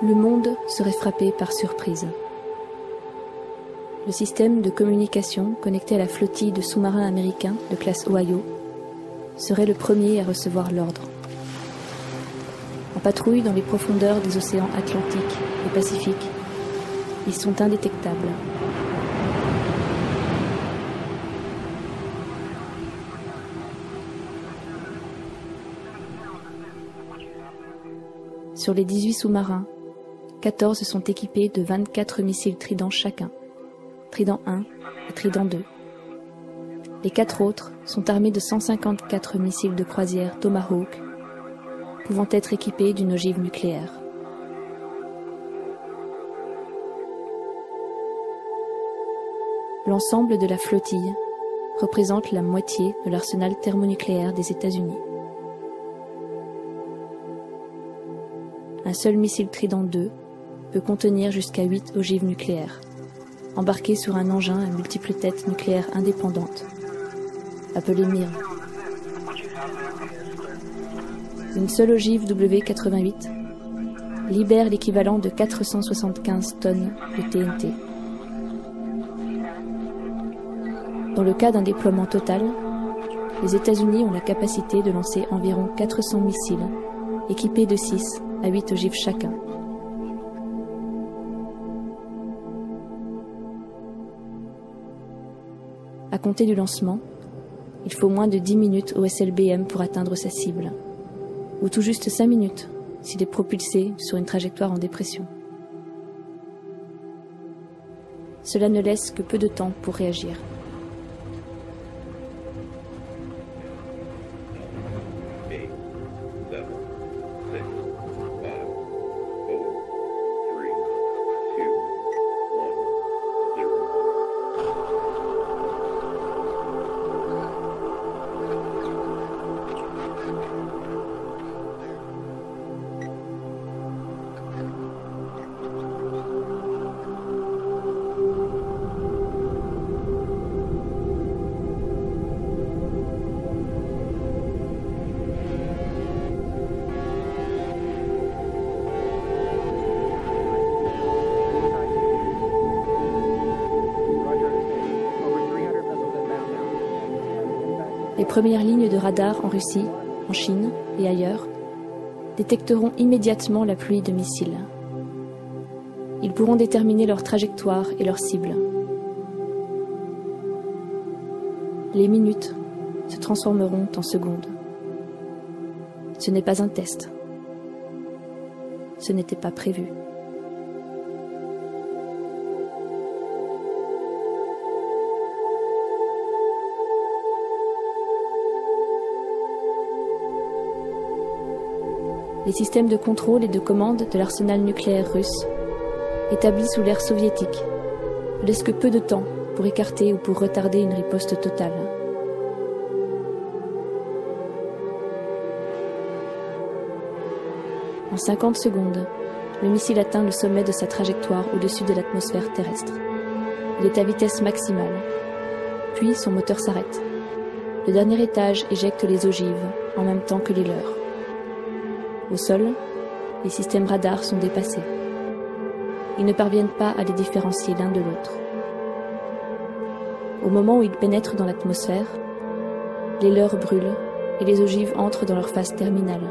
Le monde serait frappé par surprise. Le système de communication connecté à la flottille de sous-marins américains de classe Ohio serait le premier à recevoir l'ordre. En patrouille dans les profondeurs des océans Atlantique et Pacifique, ils sont indétectables. Sur les 18 sous-marins, 14 sont équipés de 24 missiles Trident chacun, Trident 1 et Trident 2. Les 4 autres sont armés de 154 missiles de croisière Tomahawk, pouvant être équipés d'une ogive nucléaire. L'ensemble de la flottille représente la moitié de l'arsenal thermonucléaire des États-Unis. Un seul missile Trident 2 peut contenir jusqu'à 8 ogives nucléaires, embarquées sur un engin à multiples têtes nucléaires indépendantes, appelé MIRV. Une seule ogive W88 libère l'équivalent de 475 tonnes de TNT. Dans le cas d'un déploiement total, les États-Unis ont la capacité de lancer environ 400 missiles, équipés de 6 à 8 ogives chacun. À compter du lancement, il faut moins de 10 minutes au SLBM pour atteindre sa cible, ou tout juste 5 minutes s'il est propulsé sur une trajectoire en dépression. Cela ne laisse que peu de temps pour réagir. Les premières lignes de radar en Russie, en Chine et ailleurs détecteront immédiatement la pluie de missiles. Ils pourront déterminer leur trajectoire et leur cible. Les minutes se transformeront en secondes. Ce n'est pas un test. Ce n'était pas prévu. Les systèmes de contrôle et de commande de l'arsenal nucléaire russe, établis sous l'ère soviétique, ne laissent que peu de temps pour écarter ou pour retarder une riposte totale. En 50 secondes, le missile atteint le sommet de sa trajectoire au-dessus de l'atmosphère terrestre. Il est à vitesse maximale. Puis son moteur s'arrête. Le dernier étage éjecte les ogives en même temps que les leurs. Au sol, les systèmes radars sont dépassés. Ils ne parviennent pas à les différencier l'un de l'autre. Au moment où ils pénètrent dans l'atmosphère, les leurres brûlent et les ogives entrent dans leur phase terminale.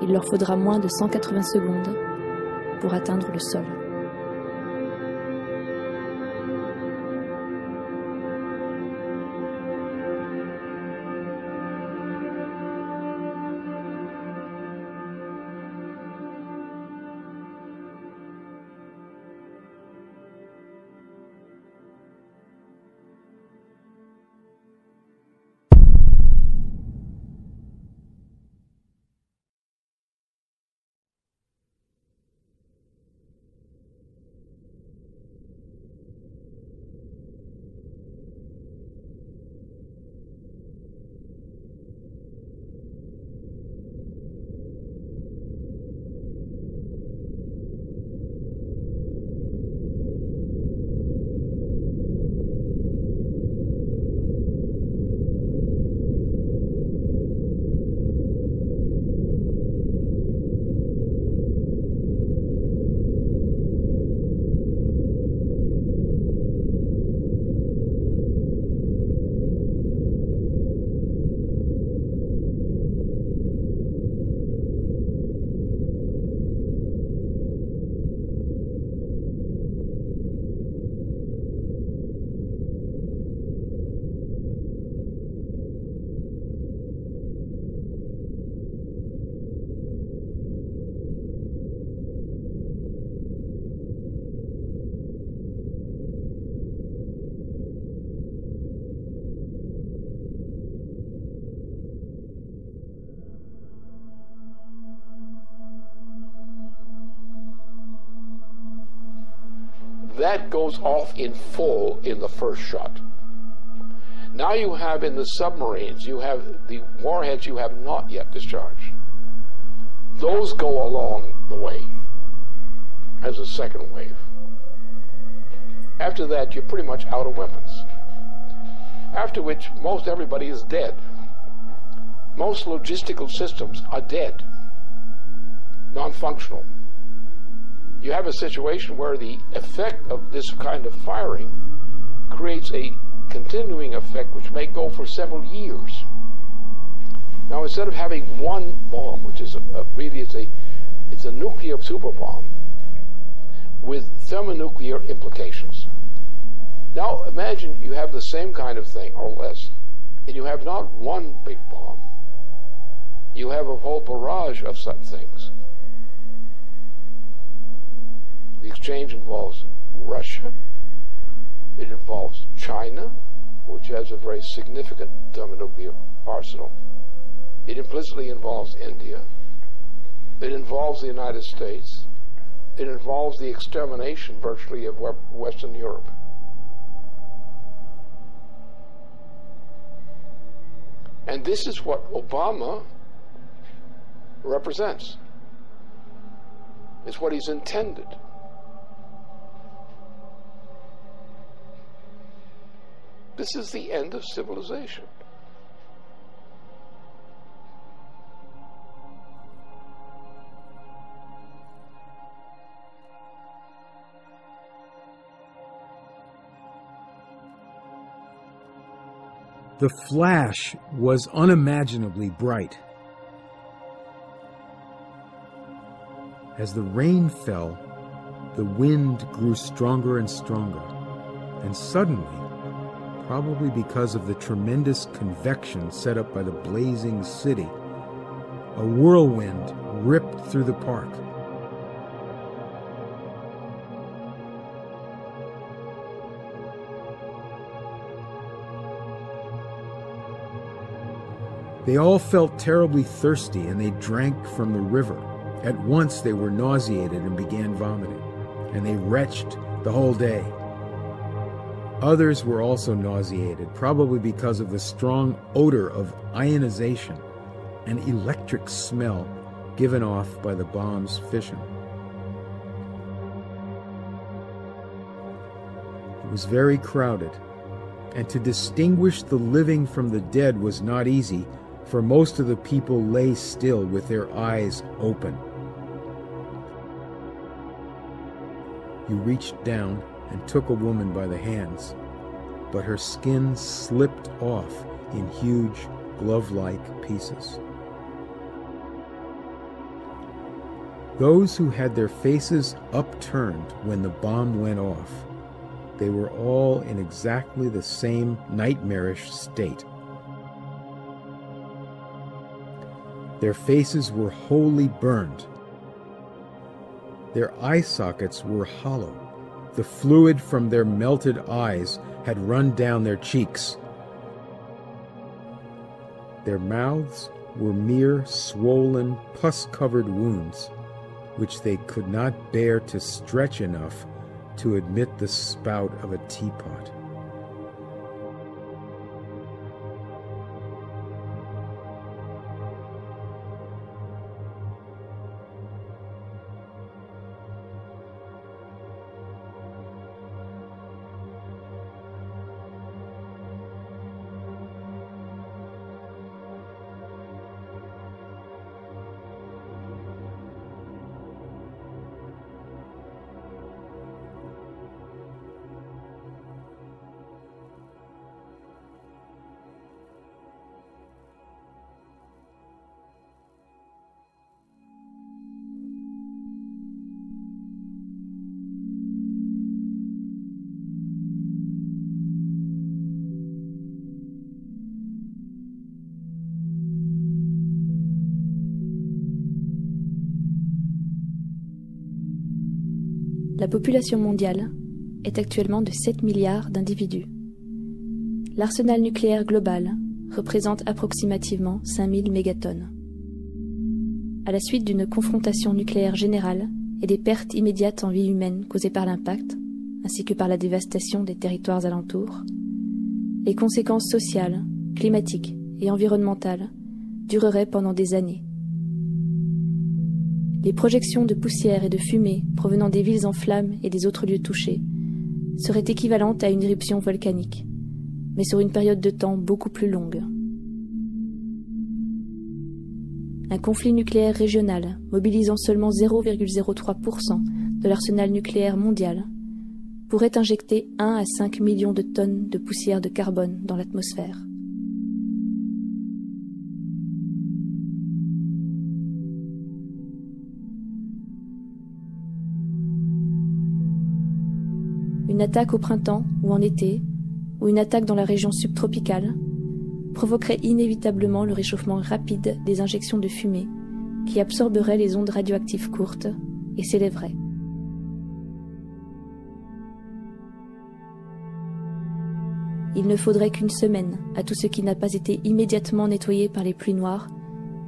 Il leur faudra moins de 180 secondes pour atteindre le sol. That goes off in full in the first shot. Now you have in the submarines, you have the warheads you have not yet discharged. Those go along the way as a second wave. After that, you're pretty much out of weapons. After which, most everybody is dead. Most logistical systems are dead, non-functional. You have a situation where the effect of this kind of firing creates a continuing effect which may go for several years. Now, instead of having one bomb, which is really it's a nuclear super bomb with thermonuclear implications. Now, imagine you have the same kind of thing, or less, and you have not one big bomb. You have a whole barrage of such things. The exchange involves Russia. It involves China, which has a very significant thermonuclear arsenal. It implicitly involves India. It involves the United States. It involves the extermination, virtually, of Western Europe. And this is what Obama represents. It's what he's intended. This is the end of civilization. The flash was unimaginably bright. As the rain fell, the wind grew stronger and stronger, and suddenly, probably because of the tremendous convection set up by the blazing city, a whirlwind ripped through the park. They all felt terribly thirsty, and they drank from the river. At once they were nauseated and began vomiting, and they retched the whole day. Others were also nauseated, probably because of the strong odor of ionization and electric smell given off by the bomb's fission. It was very crowded, and to distinguish the living from the dead was not easy, for most of the people lay still with their eyes open. You reached down and took a woman by the hands, but her skin slipped off in huge glove-like pieces. Those who had their faces upturned when the bomb went off, they were all in exactly the same nightmarish state. Their faces were wholly burned. Their eye sockets were hollow. The fluid from their melted eyes had run down their cheeks. Their mouths were mere swollen, pus-covered wounds, which they could not bear to stretch enough to admit the spout of a teapot. La population mondiale est actuellement de 7 milliards d'individus. L'arsenal nucléaire global représente approximativement 5000 mégatonnes. À la suite d'une confrontation nucléaire générale et des pertes immédiates en vie humaine causées par l'impact, ainsi que par la dévastation des territoires alentours, les conséquences sociales, climatiques et environnementales dureraient pendant des années. Les projections de poussière et de fumée provenant des villes en flammes et des autres lieux touchés seraient équivalentes à une éruption volcanique, mais sur une période de temps beaucoup plus longue. Un conflit nucléaire régional mobilisant seulement 0,03% de l'arsenal nucléaire mondial pourrait injecter 1 à 5 millions de tonnes de poussière de carbone dans l'atmosphère. Une attaque au printemps ou en été, ou une attaque dans la région subtropicale, provoquerait inévitablement le réchauffement rapide des injections de fumée qui absorberaient les ondes radioactives courtes et s'élèveraient. Il ne faudrait qu'une semaine à tout ce qui n'a pas été immédiatement nettoyé par les pluies noires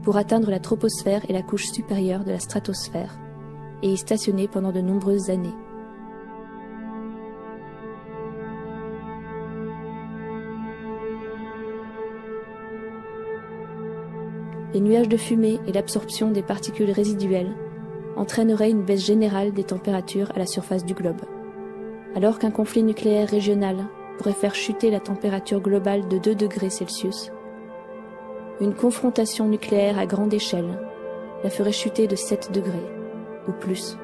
pour atteindre la troposphère et la couche supérieure de la stratosphère et y stationner pendant de nombreuses années. Les nuages de fumée et l'absorption des particules résiduelles entraîneraient une baisse générale des températures à la surface du globe, alors qu'un conflit nucléaire régional pourrait faire chuter la température globale de 2 degrés Celsius. Une confrontation nucléaire à grande échelle la ferait chuter de 7 degrés, ou plus.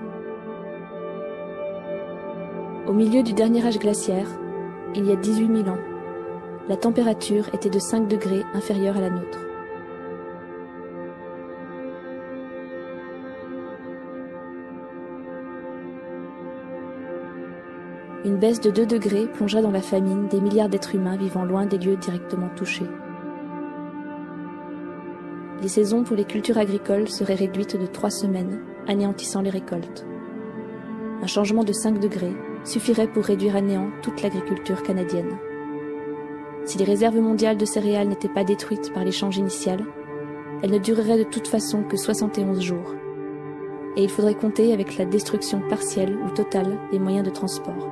Au milieu du dernier âge glaciaire, il y a 18 000 ans, la température était de 5 degrés inférieure à la nôtre. Une baisse de 2 degrés plongera dans la famine des milliards d'êtres humains vivant loin des lieux directement touchés. Les saisons pour les cultures agricoles seraient réduites de 3 semaines, anéantissant les récoltes. Un changement de 5 degrés suffirait pour réduire à néant toute l'agriculture canadienne. Si les réserves mondiales de céréales n'étaient pas détruites par l'échange initial, elles ne dureraient de toute façon que 71 jours. Et il faudrait compter avec la destruction partielle ou totale des moyens de transport.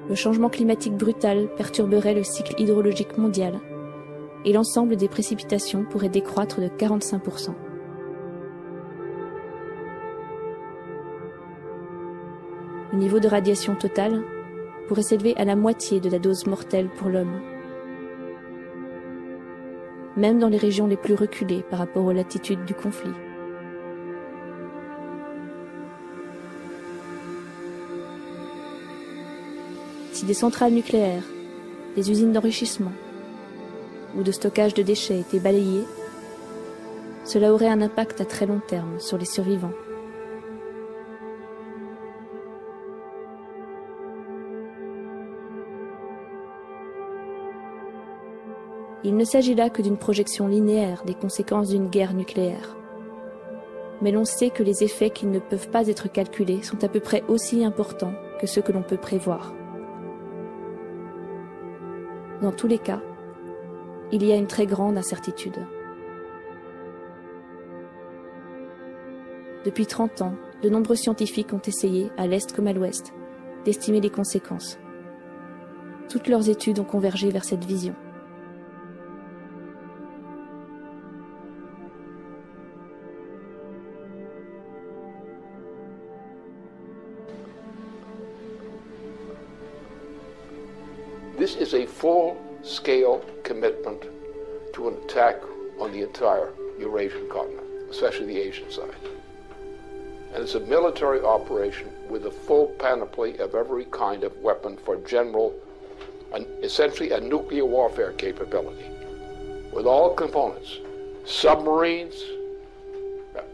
Le changement climatique brutal perturberait le cycle hydrologique mondial et l'ensemble des précipitations pourrait décroître de 45%. Le niveau de radiation totale pourrait s'élever à la moitié de la dose mortelle pour l'homme, même dans les régions les plus reculées par rapport aux latitudes du conflit. Si des centrales nucléaires, des usines d'enrichissement ou de stockage de déchets étaient balayées, cela aurait un impact à très long terme sur les survivants. Il ne s'agit là que d'une projection linéaire des conséquences d'une guerre nucléaire. Mais l'on sait que les effets qui ne peuvent pas être calculés sont à peu près aussi importants que ceux que l'on peut prévoir. Dans tous les cas, il y a une très grande incertitude. Depuis 30 ans, de nombreux scientifiques ont essayé, à l'Est comme à l'Ouest, d'estimer les conséquences. Toutes leurs études ont convergé vers cette vision. This is a full-scale commitment to an attack on the entire Eurasian continent, especially the Asian side. And it's a military operation with a full panoply of every kind of weapon for general, essentially a nuclear warfare capability, with all components, submarines,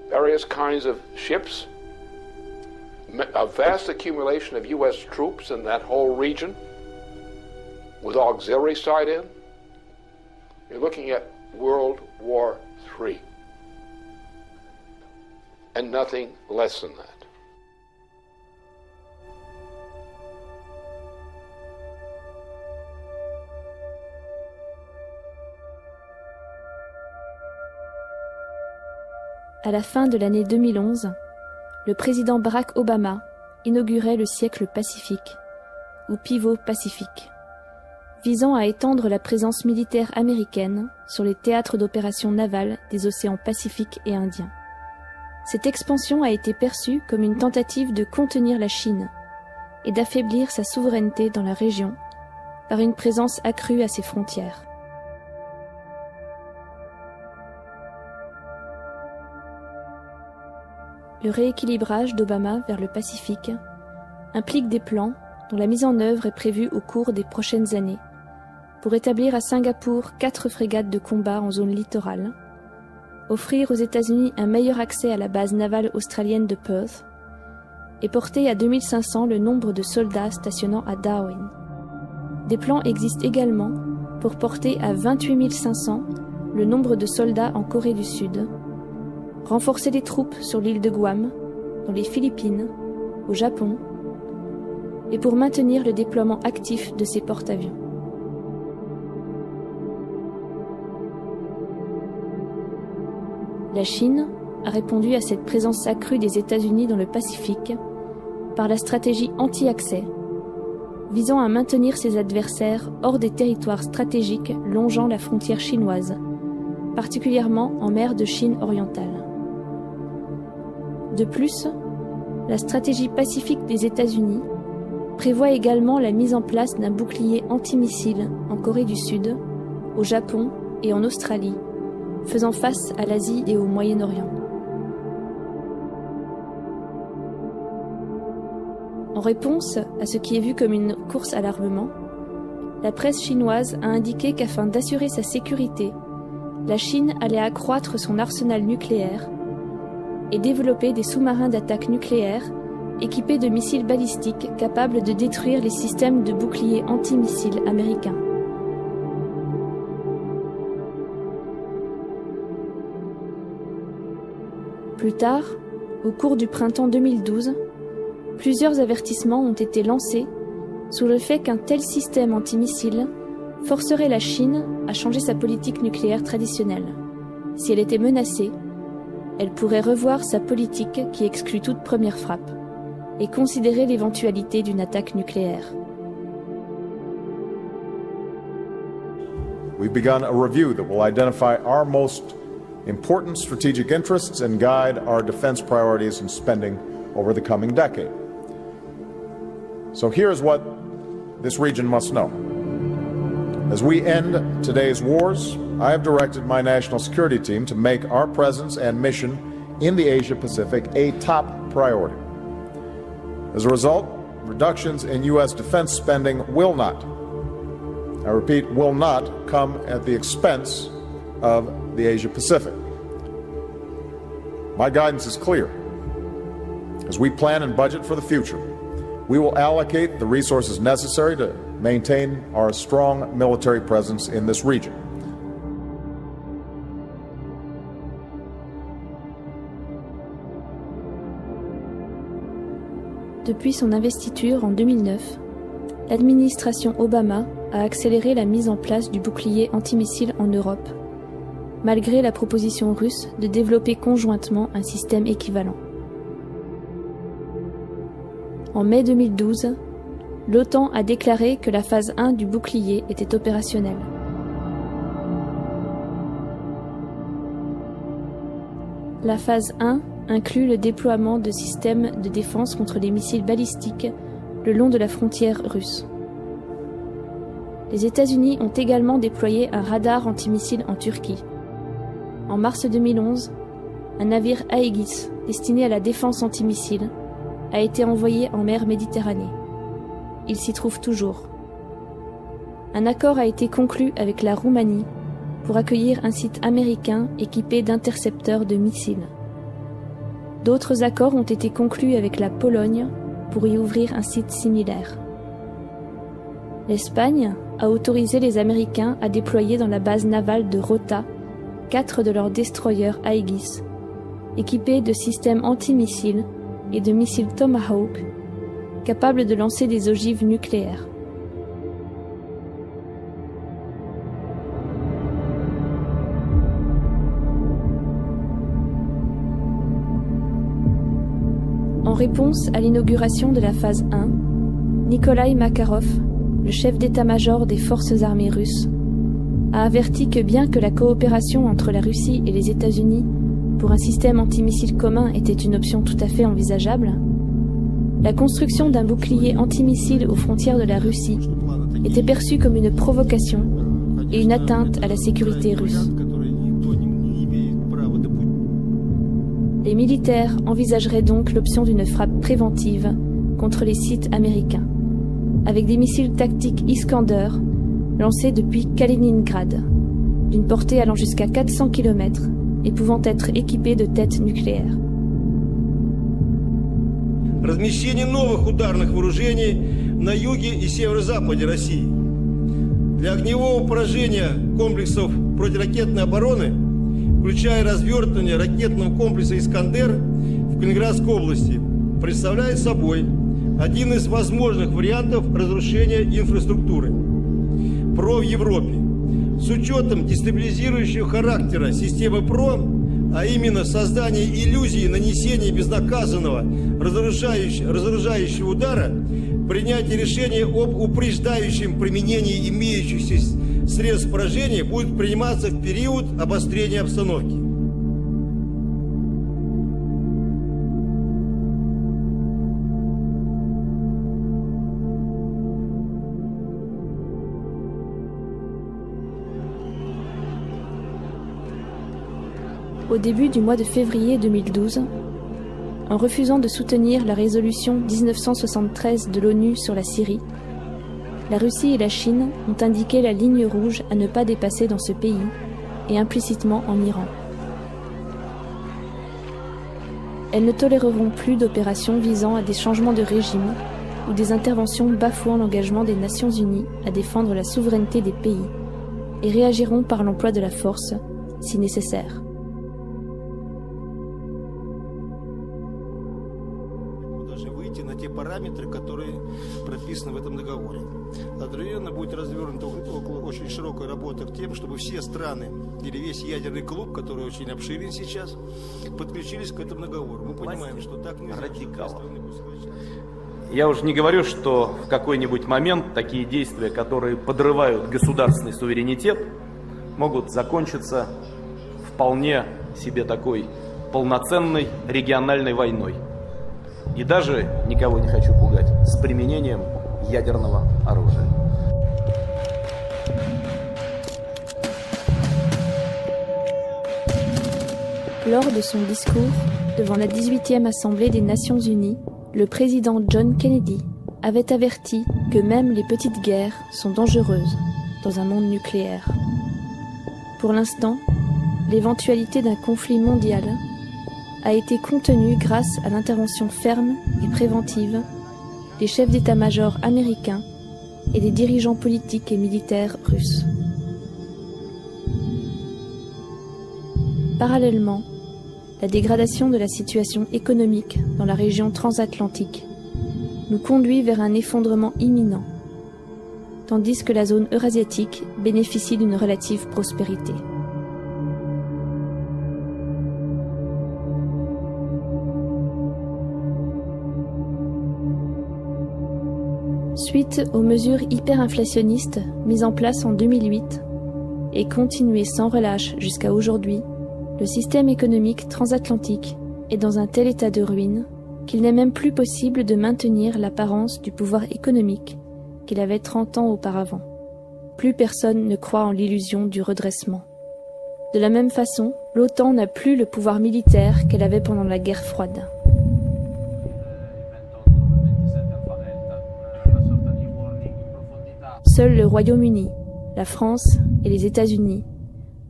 various kinds of ships, a vast accumulation of U.S. troops in that whole region, with auxiliary side in. You're looking at World War III. And nothing less than that. À la fin de l'année 2011, le président Barack Obama inaugurait le siècle pacifique, ou pivot pacifique, visant à étendre la présence militaire américaine sur les théâtres d'opérations navales des océans Pacifique et Indien. Cette expansion a été perçue comme une tentative de contenir la Chine et d'affaiblir sa souveraineté dans la région par une présence accrue à ses frontières. Le rééquilibrage d'Obama vers le Pacifique implique des plans dont la mise en œuvre est prévue au cours des prochaines années pour établir à Singapour 4 frégates de combat en zone littorale, offrir aux États-Unis un meilleur accès à la base navale australienne de Perth et porter à 2500 le nombre de soldats stationnant à Darwin. Des plans existent également pour porter à 28 500 le nombre de soldats en Corée du Sud, renforcer les troupes sur l'île de Guam, dans les Philippines, au Japon, et pour maintenir le déploiement actif de ces porte-avions. La Chine a répondu à cette présence accrue des États-Unis dans le Pacifique par la stratégie anti-accès, visant à maintenir ses adversaires hors des territoires stratégiques longeant la frontière chinoise, particulièrement en mer de Chine orientale. De plus, la stratégie pacifique des États-Unis prévoit également la mise en place d'un bouclier antimissile en Corée du Sud, au Japon et en Australie, faisant face à l'Asie et au Moyen-Orient. En réponse à ce qui est vu comme une course à l'armement, la presse chinoise a indiqué qu'afin d'assurer sa sécurité, la Chine allait accroître son arsenal nucléaire et développer des sous-marins d'attaque nucléaire équipés de missiles balistiques capables de détruire les systèmes de boucliers antimissiles américains. Plus tard, au cours du printemps 2012, plusieurs avertissements ont été lancés sur le fait qu'un tel système antimissile forcerait la Chine à changer sa politique nucléaire traditionnelle. Si elle était menacée, elle pourrait revoir sa politique qui exclut toute première frappe et considérer l'éventualité d'une attaque nucléaire. We've begun a review that will identify our most important strategic interests and guide our defense priorities and spending over the coming decade. So here's what this region must know. As we end today's wars, I have directed my national security team to make our presence and mission in the Asia-Pacific a top priority. As a result, reductions in U.S. defense spending will not, I repeat, will not come at the expense of the Asia-Pacific. My guidance is clear. As we plan and budget for the future, we will allocate the resources necessary to maintain our strong military presence in this region. Depuis son investiture en 2009, l'administration Obama a accéléré la mise en place du bouclier antimissile en Europe, malgré la proposition russe de développer conjointement un système équivalent. En mai 2012, l'OTAN a déclaré que la phase 1 du bouclier était opérationnelle. La phase 1 inclut le déploiement de systèmes de défense contre les missiles balistiques le long de la frontière russe. Les États-Unis ont également déployé un radar antimissile en Turquie. En mars 2011, un navire Aegis destiné à la défense antimissile a été envoyé en mer Méditerranée. Il s'y trouve toujours. Un accord a été conclu avec la Roumanie pour accueillir un site américain équipé d'intercepteurs de missiles. D'autres accords ont été conclus avec la Pologne pour y ouvrir un site similaire. L'Espagne a autorisé les Américains à déployer dans la base navale de Rota 4 de leurs destroyers Aegis, équipés de systèmes antimissiles et de missiles Tomahawk, capables de lancer des ogives nucléaires. En réponse à l'inauguration de la phase 1, Nikolai Makarov, le chef d'état-major des forces armées russes, a averti que bien que la coopération entre la Russie et les États-Unis pour un système antimissile commun était une option tout à fait envisageable, la construction d'un bouclier antimissile aux frontières de la Russie était perçue comme une provocation et une atteinte à la sécurité russe. Les militaires envisageraient donc l'option d'une frappe préventive contre les sites américains, avec des missiles tactiques Iskander lancés depuis Kaliningrad, d'une portée allant jusqu'à 400 km et pouvant être équipés de têtes nucléaires. Размещение новых ударных вооружений на юге и северо-западе России. Для огневого поражения комплексов противоракетной обороны, включая развертывание ракетного комплекса «Искандер» в Калининградской области, представляет собой один из возможных вариантов разрушения инфраструктуры ПРО в Европе. С учетом дестабилизирующего характера системы ПРО, а именно создание иллюзии нанесения безнаказанного разоружающего удара, принятие решения об упреждающем применении имеющихся средств поражения будет приниматься в период обострения обстановки. Au début du mois de février 2012, en refusant de soutenir la résolution 1973 de l'ONU sur la Syrie, la Russie et la Chine ont indiqué la ligne rouge à ne pas dépasser dans ce pays et implicitement en Iran. Elles ne toléreront plus d'opérations visant à des changements de régime ou des interventions bafouant l'engagement des Nations Unies à défendre la souveraineté des pays et réagiront par l'emploi de la force si nécessaire. На те параметры, которые прописаны в этом договоре. Одновременно будет развернута очень широкая работа к тем, чтобы все страны или весь ядерный клуб, который очень обширен сейчас, подключились к этому договору. Мы понимаем, что так нельзя. Я уже не говорю, что в какой-нибудь момент такие действия, которые подрывают государственный суверенитет, могут закончиться вполне себе такой полноценной региональной войной. И даже, никого не хочу пугать, с применением ядерного оружия. Lors de son discours devant la 18e Assemblée des Nations Unies, le président John Kennedy avait averti que même les petites guerres sont dangereuses dans un monde nucléaire. Pour l'instant, l'éventualité d'un conflit mondial a été contenue grâce à l'intervention ferme et préventive des chefs d'état-major américains et des dirigeants politiques et militaires russes. Parallèlement, la dégradation de la situation économique dans la région transatlantique nous conduit vers un effondrement imminent, tandis que la zone eurasiatique bénéficie d'une relative prospérité. Suite aux mesures hyperinflationnistes mises en place en 2008 et continuées sans relâche jusqu'à aujourd'hui, le système économique transatlantique est dans un tel état de ruine qu'il n'est même plus possible de maintenir l'apparence du pouvoir économique qu'il avait 30 ans auparavant. Plus personne ne croit en l'illusion du redressement. De la même façon, l'OTAN n'a plus le pouvoir militaire qu'elle avait pendant la guerre froide. Seuls le Royaume-Uni, la France et les États-Unis,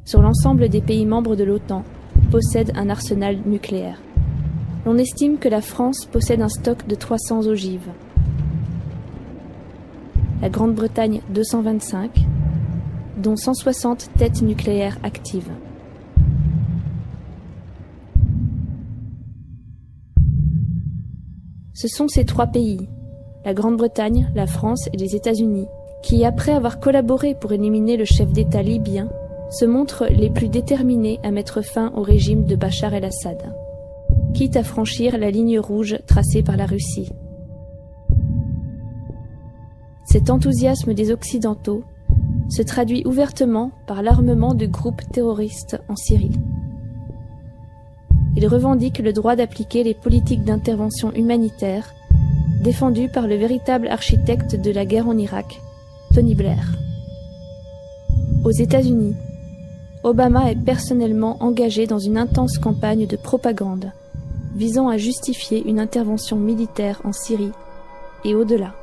sur l'ensemble des pays membres de l'OTAN, possèdent un arsenal nucléaire. On estime que la France possède un stock de 300 ogives, la Grande-Bretagne 225, dont 160 têtes nucléaires actives. Ce sont ces trois pays, la Grande-Bretagne, la France et les États-Unis, qui, après avoir collaboré pour éliminer le chef d'État libyen, se montrent les plus déterminés à mettre fin au régime de Bachar el-Assad. quitte à franchir la ligne rouge tracée par la Russie. Cet enthousiasme des Occidentaux se traduit ouvertement par l'armement de groupes terroristes en Syrie. Ils revendiquent le droit d'appliquer les politiques d'intervention humanitaire défendues par le véritable architecte de la guerre en Irak, Tony Blair. Aux États-Unis, Obama est personnellement engagé dans une intense campagne de propagande visant à justifier une intervention militaire en Syrie et au-delà.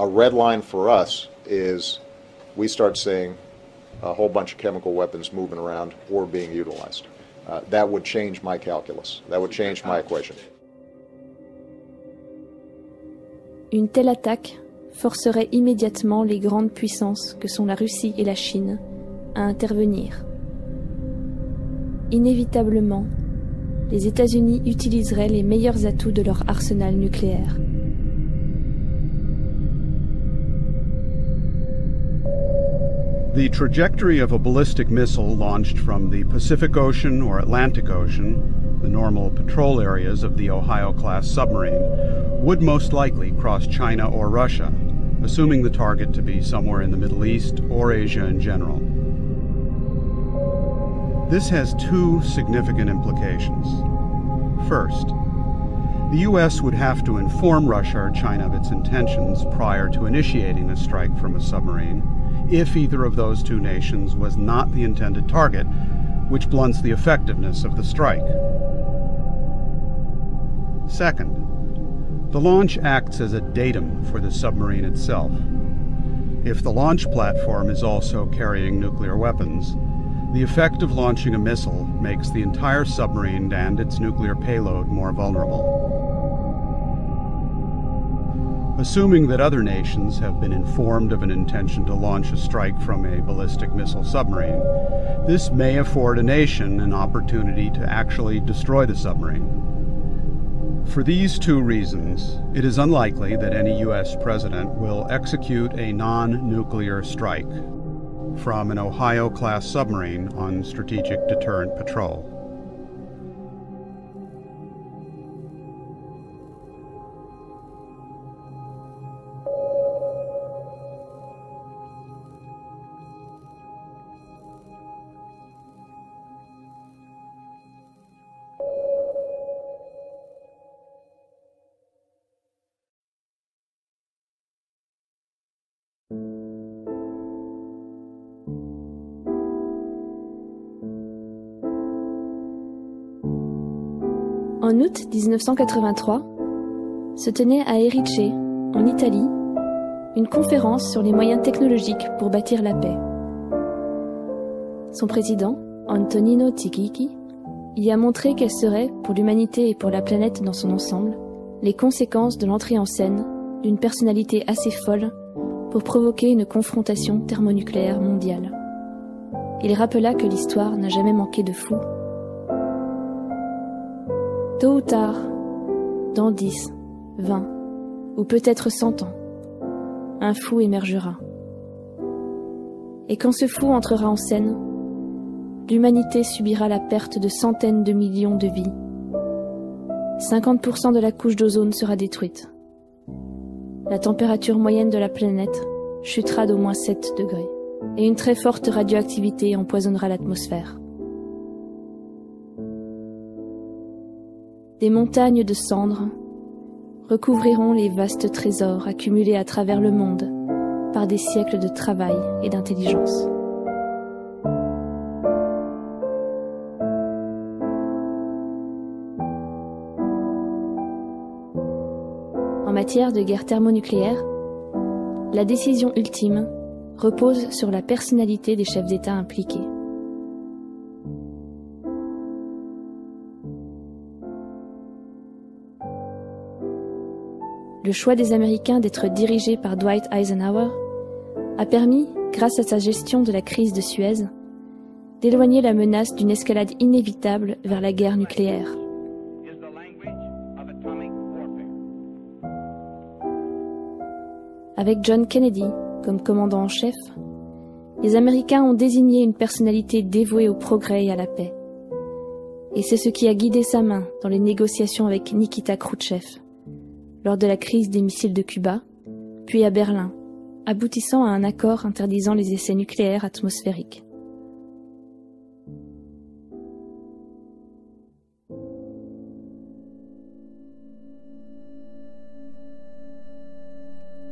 A red line for us is we start seeing a whole bunch of chemical weapons moving around or being utilized. That would change my calculus. That would change my equation. Une telle attaque forcerait immédiatement les grandes puissances que sont la Russie et la Chine à intervenir. Inévitablement, les États-Unis utiliseraient les meilleurs atouts de leur arsenal nucléaire. The trajectory of a ballistic missile launched from the Pacific Ocean or Atlantic Ocean, the normal patrol areas of the Ohio-class submarine, would most likely cross China or Russia, assuming the target to be somewhere in the Middle East or Asia in general. This has two significant implications. First, the U.S. would have to inform Russia or China of its intentions prior to initiating a strike from a submarine, if either of those two nations was not the intended target, which blunts the effectiveness of the strike. Second, the launch acts as a datum for the submarine itself. If the launch platform is also carrying nuclear weapons, the effect of launching a missile makes the entire submarine and its nuclear payload more vulnerable. Assuming that other nations have been informed of an intention to launch a strike from a ballistic missile submarine, this may afford a nation an opportunity to actually destroy the submarine. For these two reasons, it is unlikely that any U.S. president will execute a non-nuclear strike from an Ohio-class submarine on strategic deterrent patrol. En août 1983, se tenait à Erice, en Italie, une conférence sur les moyens technologiques pour bâtir la paix. Son président, Antonino Tchiki, y a montré quelles seraient, pour l'humanité et pour la planète dans son ensemble, les conséquences de l'entrée en scène d'une personnalité assez folle pour provoquer une confrontation thermonucléaire mondiale. Il rappela que l'histoire n'a jamais manqué de fous. Tôt ou tard, dans 10, 20 ou peut-être 100 ans, un fou émergera. Et quand ce fou entrera en scène, l'humanité subira la perte de centaines de millions de vies. 50% de la couche d'ozone sera détruite. La température moyenne de la planète chutera d'au moins 7 degrés. Et une très forte radioactivité empoisonnera l'atmosphère. Des montagnes de cendres recouvriront les vastes trésors accumulés à travers le monde par des siècles de travail et d'intelligence. En matière de guerre thermonucléaire, la décision ultime repose sur la personnalité des chefs d'État impliqués. Le choix des Américains d'être dirigés par Dwight Eisenhower a permis, grâce à sa gestion de la crise de Suez, d'éloigner la menace d'une escalade inévitable vers la guerre nucléaire. Avec John Kennedy comme commandant en chef, les Américains ont désigné une personnalité dévouée au progrès et à la paix. Et c'est ce qui a guidé sa main dans les négociations avec Nikita Khrouchtchev, lors de la crise des missiles de Cuba, puis à Berlin, aboutissant à un accord interdisant les essais nucléaires atmosphériques.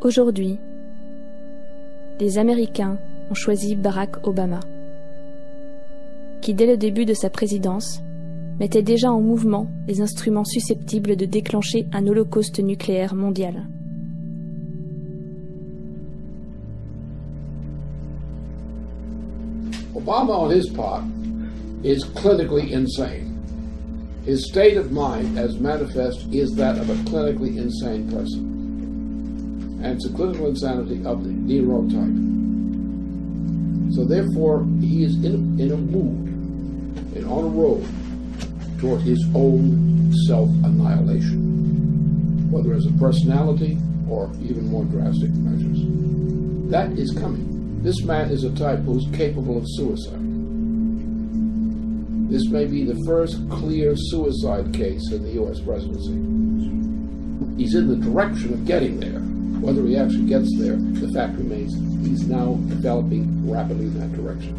Aujourd'hui, les Américains ont choisi Barack Obama, qui dès le début de sa présidence mettait déjà en mouvement les instruments susceptibles de déclencher un holocauste nucléaire mondial. Obama, on his part, is clinically insane. His state of mind, as manifest, is that of a clinically insane person. And it's a clinical insanity of the Nero type. So therefore, he is in a mood and on a road toward his own self-annihilation, whether as a personality or even more drastic measures. That is coming. This man is a type who's capable of suicide. This may be the first clear suicide case in the U.S. presidency. He's in the direction of getting there. Whether he actually gets there, the fact remains he's now developing rapidly in that direction.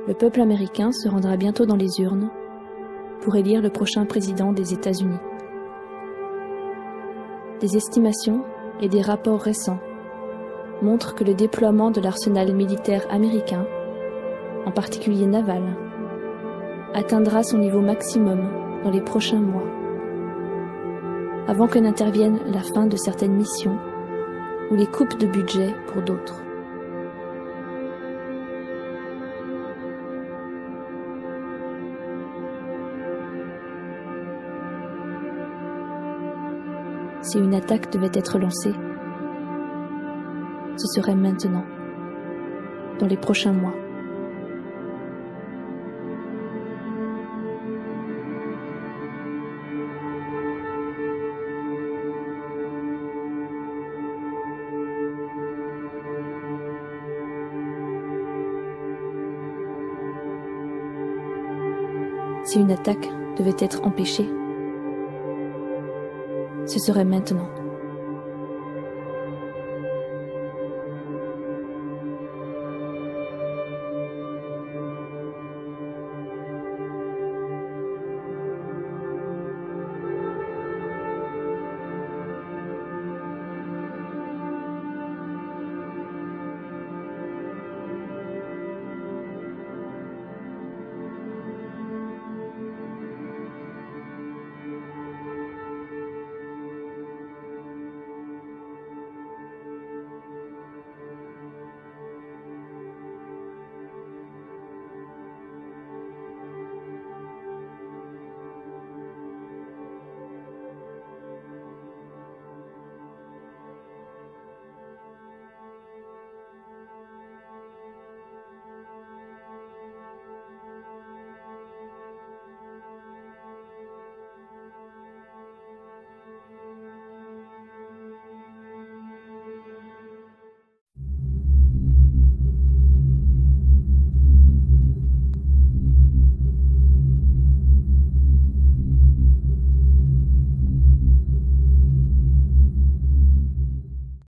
Le peuple américain se rendra bientôt dans les urnes pour élire le prochain président des États-Unis. Des estimations et des rapports récents montrent que le déploiement de l'arsenal militaire américain, en particulier naval, atteindra son niveau maximum dans les prochains mois, avant que n'intervienne la fin de certaines missions ou les coupes de budget pour d'autres. Si une attaque devait être lancée, ce serait maintenant, dans les prochains mois. Si une attaque devait être empêchée, ce serait maintenant.